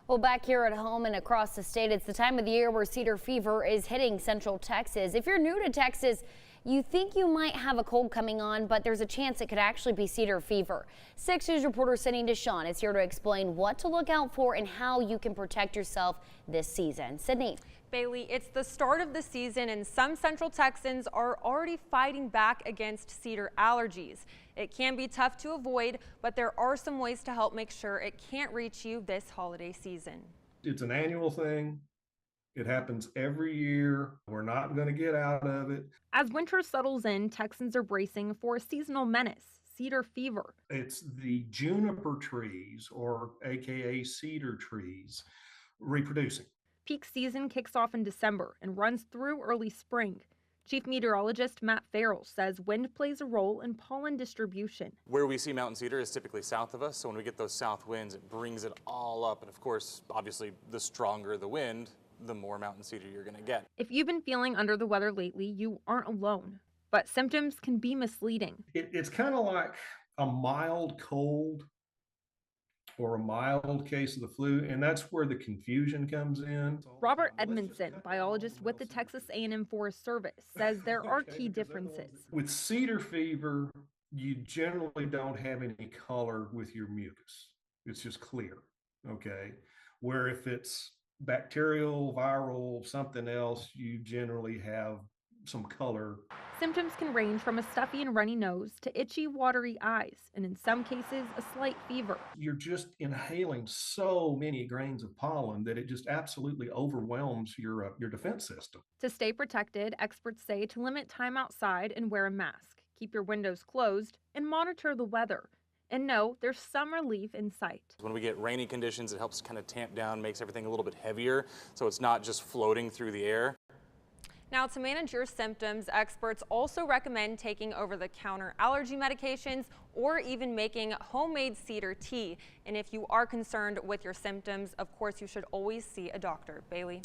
Well, back here at home and across the state, it's the time of the year where Cedar Fever is hitting Central Texas. If you're new to Texas, you think you might have a cold coming on, but there's a chance it could actually be Cedar Fever. 6 News reporter Sydney Deshawn is here to explain what to look out for and how you can protect yourself this season. Sydney. Bailey, it's the start of the season and some Central Texans are already fighting back against cedar allergies. It can be tough to avoid, but there are some ways to help make sure it can't reach you this holiday season. It's an annual thing. It happens every year. We're not going to get out of it. As winter settles in, Texans are bracing for a seasonal menace, cedar fever. It's the juniper trees, or AKA cedar trees, reproducing. Peak season kicks off in December and runs through early spring. Chief Meteorologist Matt Farrell says wind plays a role in pollen distribution. Where we see mountain cedar is typically south of us, so when we get those south winds, it brings it all up. And of course, obviously, the stronger the wind, the more mountain cedar you're going to get. If you've been feeling under the weather lately, you aren't alone, but symptoms can be misleading. It's kind of like a mild cold or a mild case of the flu, and that's where the confusion comes in. Robert Edmondson, biologist with the Texas A&M Forest Service, says there are key differences. With cedar fever, you generally don't have any color with your mucus. It's just clear, okay? Where if it's bacterial, viral, something else, you generally have some color. Symptoms can range from a stuffy and runny nose to itchy, watery eyes, and in some cases, a slight fever. You're just inhaling so many grains of pollen that it just absolutely overwhelms your defense system. To stay protected, experts say to limit time outside and wear a mask, keep your windows closed, and monitor the weather. And know there's some relief in sight. When we get rainy conditions, it helps kind of tamp down, makes everything a little bit heavier, so it's not just floating through the air. Now, to manage your symptoms, experts also recommend taking over-the-counter allergy medications or even making homemade cedar tea. And if you are concerned with your symptoms, of course, you should always see a doctor. Bailey.